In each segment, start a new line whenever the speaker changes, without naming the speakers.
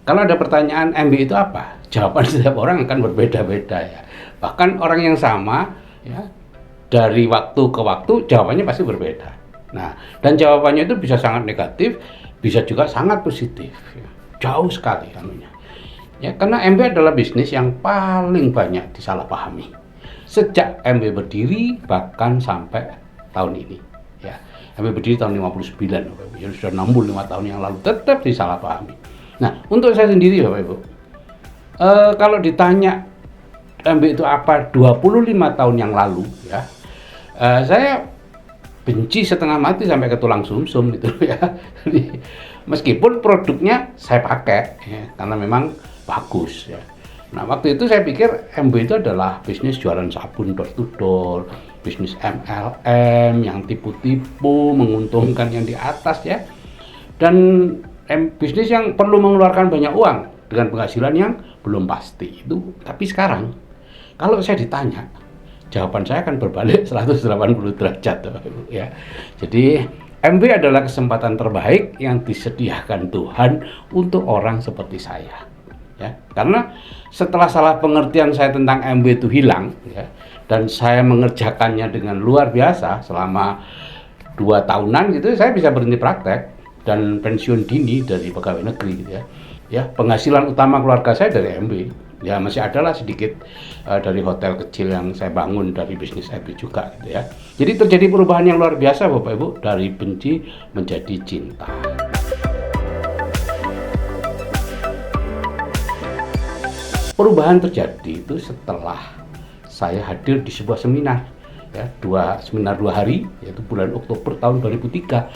Kalau ada pertanyaan MB itu apa? Jawaban setiap orang akan berbeda-beda ya. Bahkan orang yang sama ya, dari waktu ke waktu jawabannya pasti berbeda. Nah, dan jawabannya itu bisa sangat negatif, bisa juga sangat positif. Ya. Jauh sekali anunya. Ya, karena MB adalah bisnis yang paling banyak disalahpahami. Sejak MB berdiri bahkan sampai tahun ini. Ya, MB berdiri tahun 59, ya sudah 65 tahun yang lalu tetap disalahpahami. Nah, untuk saya sendiri Bapak Ibu, kalau ditanya MB itu apa 25 tahun yang lalu ya, saya benci setengah mati sampai ke tulang sumsum gitu ya. Meskipun produknya saya pakai ya, karena memang bagus ya. Nah, waktu itu saya pikir MB itu adalah bisnis jualan sabun door to door, bisnis MLM yang tipu-tipu, menguntungkan yang di atas ya. Dan bisnis yang perlu mengeluarkan banyak uang dengan penghasilan yang belum pasti itu. Tapi sekarang kalau saya ditanya, jawaban saya akan berbalik 180 derajat ya. Jadi MB adalah kesempatan terbaik yang disediakan Tuhan untuk orang seperti saya. Ya, karena setelah salah pengertian saya tentang MB itu hilang ya, dan saya mengerjakannya dengan luar biasa selama 2 tahunan gitu, saya bisa berhenti praktek dan pensiun dini dari pegawai negeri gitu ya. Ya, penghasilan utama keluarga saya dari MB. Ya, masih adalah sedikit dari hotel kecil yang saya bangun dari bisnis MB juga gitu ya. Jadi terjadi perubahan yang luar biasa Bapak Ibu, dari benci menjadi cinta. Perubahan terjadi itu setelah saya hadir di sebuah seminar ya, seminar 2 hari, yaitu bulan Oktober tahun 2003.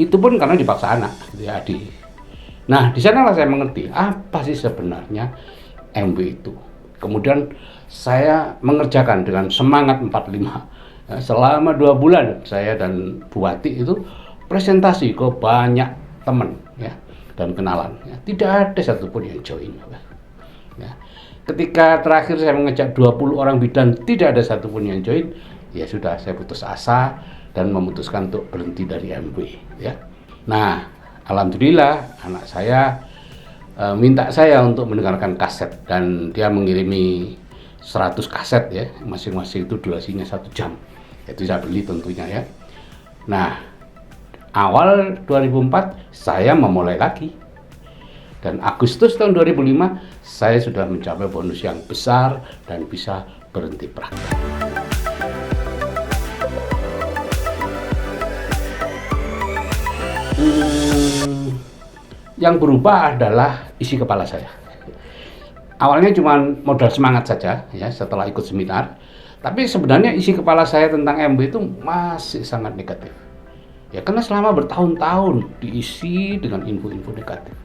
Itu pun karena dipaksa anak gitu ya, adik. Nah, di sanalah saya mengerti apa sih sebenarnya MB itu. Kemudian saya mengerjakan dengan semangat 45. Ya, selama 2 bulan saya dan Bu Wati itu presentasi ke banyak teman ya, dan kenalan ya. Tidak ada satupun yang join ya. Ketika terakhir saya mengajak 20 orang bidan, tidak ada satupun yang join, ya sudah, saya putus asa dan memutuskan untuk berhenti dari MB ya. Nah, alhamdulillah anak saya minta saya untuk mendengarkan kaset, dan dia mengirimi 100 kaset ya, masing-masing itu durasinya 1 jam. Itu saya beli tentunya ya. Nah, awal 2004 saya memulai lagi. Dan Agustus tahun 2005 saya sudah mencapai bonus yang besar dan bisa berhenti praktek. Yang berubah adalah isi kepala saya. Awalnya cuma modal semangat saja ya setelah ikut seminar, tapi sebenarnya isi kepala saya tentang MB itu masih sangat negatif. Ya, karena selama bertahun-tahun diisi dengan info-info negatif.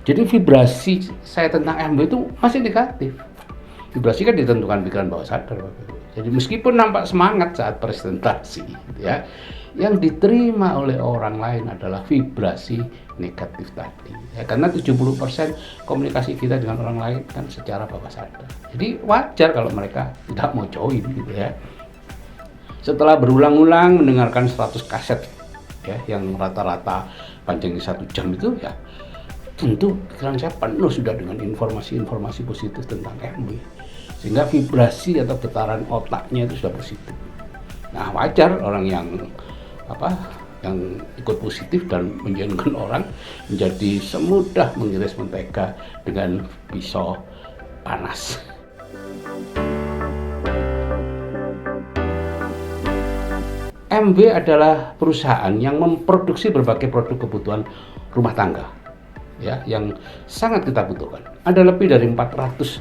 Jadi vibrasi saya tentang MB itu masih negatif. Vibrasi kan ditentukan pikiran bawah sadar. Jadi meskipun nampak semangat saat presentasi ya, yang diterima oleh orang lain adalah vibrasi negatif tadi ya, karena 70% komunikasi kita dengan orang lain kan secara bawah sadar. Jadi wajar kalau mereka tidak mau join gitu ya. Setelah berulang-ulang mendengarkan 100 kaset ya, yang rata-rata panjangnya 1 jam itu ya, tentu pikiran saya penuh sudah dengan informasi-informasi positif tentang MB, sehingga vibrasi atau getaran otaknya itu sudah positif. Nah, wajar orang yang ikut positif dan menjadikan orang menjadi semudah mengiris mentega dengan pisau panas. MB adalah perusahaan yang memproduksi berbagai produk kebutuhan rumah tangga ya, yang sangat kita butuhkan. Ada lebih dari 450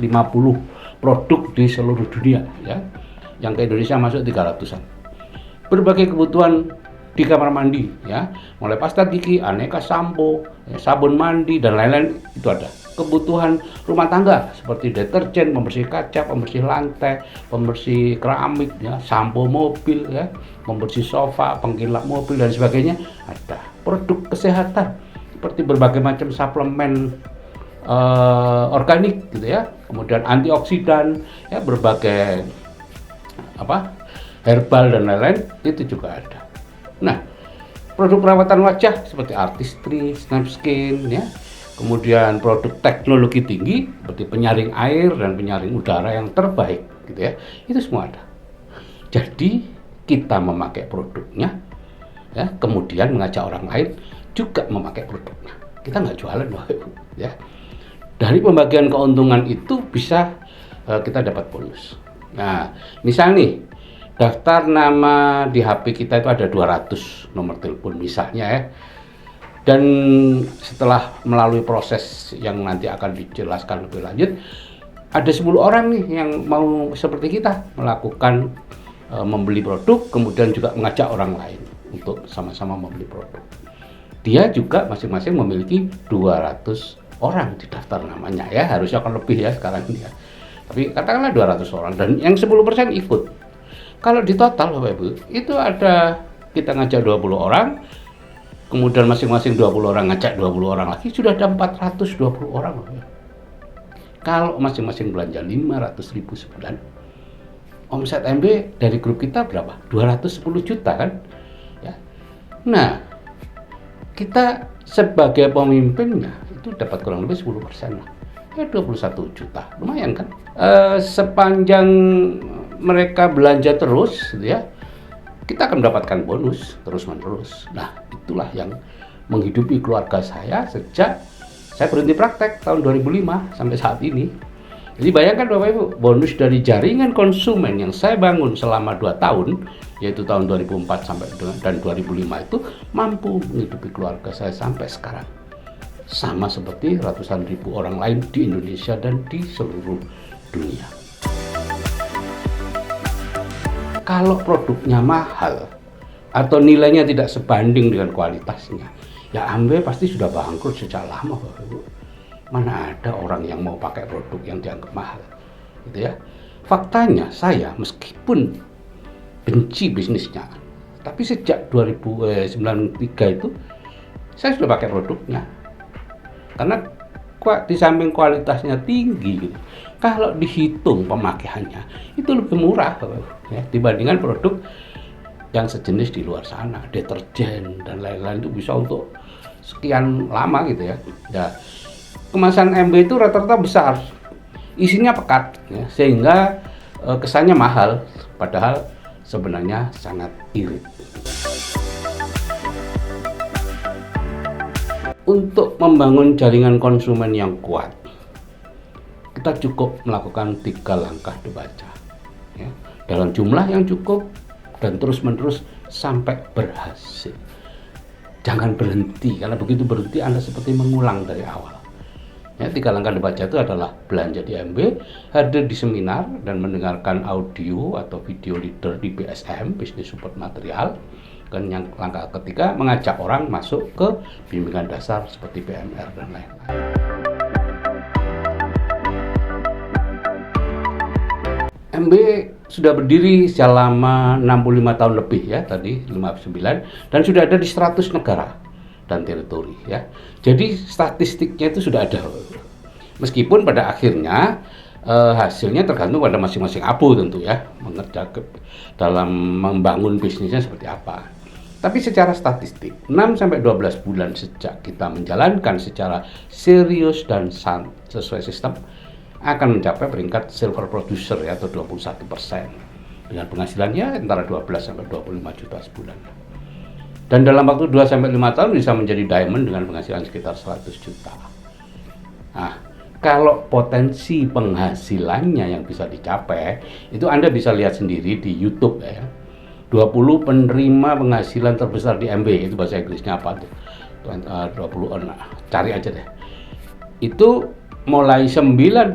produk di seluruh dunia ya, yang ke Indonesia masuk 300-an. Berbagai kebutuhan di kamar mandi ya, mulai pasta gigi, aneka sampo, ya, sabun mandi dan lain-lain itu ada. Kebutuhan rumah tangga seperti deterjen, pembersih kaca, pembersih lantai, pembersih keramik ya, sampo mobil ya, pembersih sofa, pengkilap mobil dan sebagainya ada. Produk kesehatan seperti berbagai macam suplemen organik gitu ya, kemudian antioksidan ya, berbagai herbal dan lain-lain itu juga ada. Nah, produk perawatan wajah seperti Artistry, Snapskin ya, kemudian produk teknologi tinggi seperti penyaring air dan penyaring udara yang terbaik gitu ya, itu semua ada. Jadi kita memakai produknya ya, kemudian mengajak orang lain juga memakai produknya. Kita nggak jualan Bapak Ibu ya. Dari pembagian keuntungan itu bisa kita dapat bonus. Nah, misal nih daftar nama di HP kita itu ada 200 nomor telepon misalnya ya. Dan setelah melalui proses yang nanti akan dijelaskan lebih lanjut, ada 10 orang nih yang mau seperti kita melakukan membeli produk, kemudian juga mengajak orang lain untuk sama-sama membeli produk. Dia juga masing-masing memiliki 200 orang di daftar namanya ya, harusnya akan lebih ya sekarang dia. Tapi katakanlah 200 orang dan yang 10% ikut. Kalau di total Bapak Ibu, itu ada kita ngajak 20 orang, kemudian masing-masing 20 orang ngajak 20 orang lagi, sudah ada 420 orang Bapak Ibu. Kalau masing-masing belanja 500.000 sebulan, omset MB dari grup kita berapa? 210 juta kan? Ya. Nah, kita sebagai pemimpinnya itu dapat kurang lebih 10% lah. Ya 21 juta, lumayan kan? Sepanjang mereka belanja terus, gitu ya, kita akan mendapatkan bonus terus-menerus. Nah, itulah yang menghidupi keluarga saya sejak saya berhenti praktek tahun 2005 sampai saat ini. Jadi bayangkan Bapak Ibu, bonus dari jaringan konsumen yang saya bangun selama 2 tahun, yaitu tahun 2004 sampai dan 2005 itu mampu menghidupi keluarga saya sampai sekarang. Sama seperti ratusan ribu orang lain di Indonesia dan di seluruh dunia. Kalau produknya mahal atau nilainya tidak sebanding dengan kualitasnya, ya Amway pasti sudah bangkrut sejak lama Bapak Ibu. Mana ada orang yang mau pakai produk yang dianggap mahal, gitu ya. Faktanya saya meskipun benci bisnisnya, tapi sejak 1993 itu saya sudah pakai produknya, karena di samping kualitasnya tinggi, gitu. Kalau dihitung pemakaiannya itu lebih murah ya, dibandingkan produk yang sejenis di luar sana, deterjen dan lain-lain itu bisa untuk sekian lama gitu ya. Ya, kemasan MB itu rata-rata besar, isinya pekat, ya, sehingga kesannya mahal, padahal sebenarnya sangat irit. Untuk membangun jaringan konsumen yang kuat, kita cukup melakukan 3 langkah dibaca, ya, dalam jumlah yang cukup dan terus-menerus sampai berhasil. Jangan berhenti, karena begitu berhenti Anda seperti mengulang dari awal. Ya, 3 langkah dibaca itu adalah belanja di MB, hadir di seminar dan mendengarkan audio atau video leader di BSM, Business Support Material. Dan yang langkah ketiga, mengajak orang masuk ke bimbingan dasar seperti PMR dan lain-lain. MB sudah berdiri selama 65 tahun lebih ya, tadi 59, dan sudah ada di 100 negara dan teritori ya. Jadi statistiknya itu sudah ada. Meskipun pada akhirnya hasilnya tergantung pada masing-masing abu tentu ya, dalam membangun bisnisnya seperti apa. Tapi secara statistik, 6-12 bulan sejak kita menjalankan secara serius dan sesuai sistem, akan mencapai peringkat silver producer ya, atau 21%. Dengan penghasilannya antara 12-25 juta sebulan. Dan dalam waktu 2-5 tahun bisa menjadi diamond dengan penghasilan sekitar 100 juta. Nah, kalau potensi penghasilannya yang bisa dicapai, itu Anda bisa lihat sendiri di YouTube ya. 20 penerima penghasilan terbesar di MB, itu bahasa Inggrisnya apa tuh? 20, cari aja deh. Itu mulai $90.000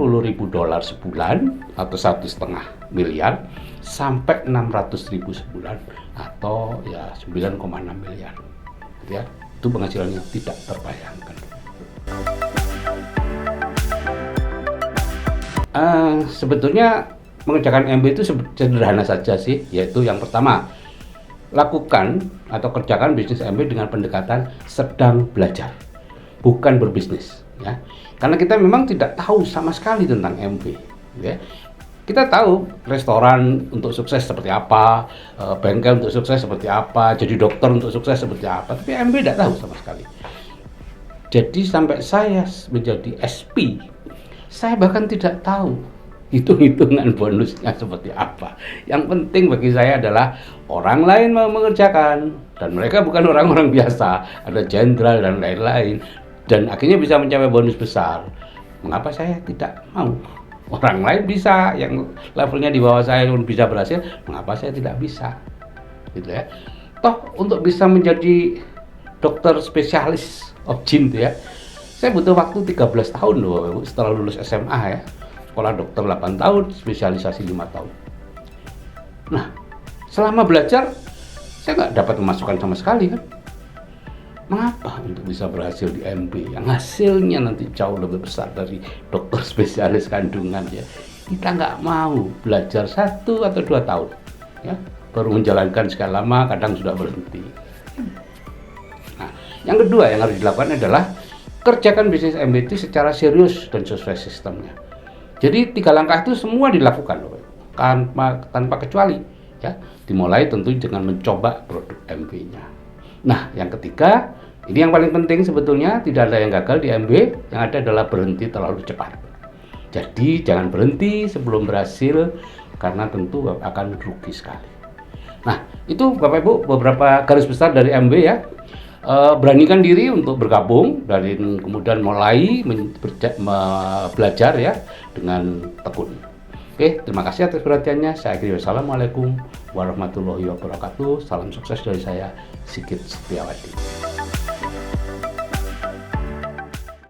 sebulan atau 1,5 miliar sampai 600.000 sebulan atau ya 9,6 miliar. Ya, itu penghasilannya tidak terbayangkan. Sebetulnya mengerjakan MB itu sederhana saja sih, yaitu yang pertama, lakukan atau kerjakan bisnis MB dengan pendekatan sedang belajar, bukan berbisnis ya. Karena kita memang tidak tahu sama sekali tentang MB ya. Kita tahu restoran untuk sukses seperti apa, bengkel untuk sukses seperti apa, jadi dokter untuk sukses seperti apa, tapi MB tidak tahu sama sekali. Jadi sampai saya menjadi SP, saya bahkan tidak tahu hitung-hitungan bonusnya seperti apa. Yang penting bagi saya adalah orang lain mau mengerjakan, dan mereka bukan orang-orang biasa, ada jenderal dan lain-lain, dan akhirnya bisa mencapai bonus besar. Mengapa saya tidak mau? Orang lain bisa, yang levelnya di bawah saya pun bisa berhasil, mengapa saya tidak bisa? Gitu ya. Toh untuk bisa menjadi dokter spesialis objin itu ya, saya butuh waktu 13 tahun loh Bapak Ibu, setelah lulus SMA ya. Sekolah dokter 8 tahun, spesialisasi 5 tahun. Nah, selama belajar saya nggak dapat pemasukan sama sekali kan. Mengapa untuk bisa berhasil di MB yang hasilnya nanti jauh lebih besar dari dokter spesialis kandungan ya, kita nggak mau belajar 1 atau 2 tahun ya, baru menjalankan sekian lama, kadang sudah berhenti. Nah, yang kedua yang harus dilakukan adalah kerjakan bisnis MBT secara serius dan sesuai sistemnya. Jadi 3 langkah itu semua dilakukan tanpa kecuali ya, dimulai tentu dengan mencoba produk MB-nya. Nah, yang ketiga, ini yang paling penting sebetulnya, tidak ada yang gagal di MB, yang ada adalah berhenti terlalu cepat. Jadi jangan berhenti sebelum berhasil, karena tentu akan rugi sekali. Nah, itu Bapak Ibu beberapa garis besar dari MB ya. Beranikan diri untuk bergabung dan kemudian mulai belajar ya dengan tekun. Oke, terima kasih atas perhatiannya. Saya akhiri. Wassalamualaikum warahmatullahi wabarakatuh. Salam sukses dari saya, Sigit Setiawadi.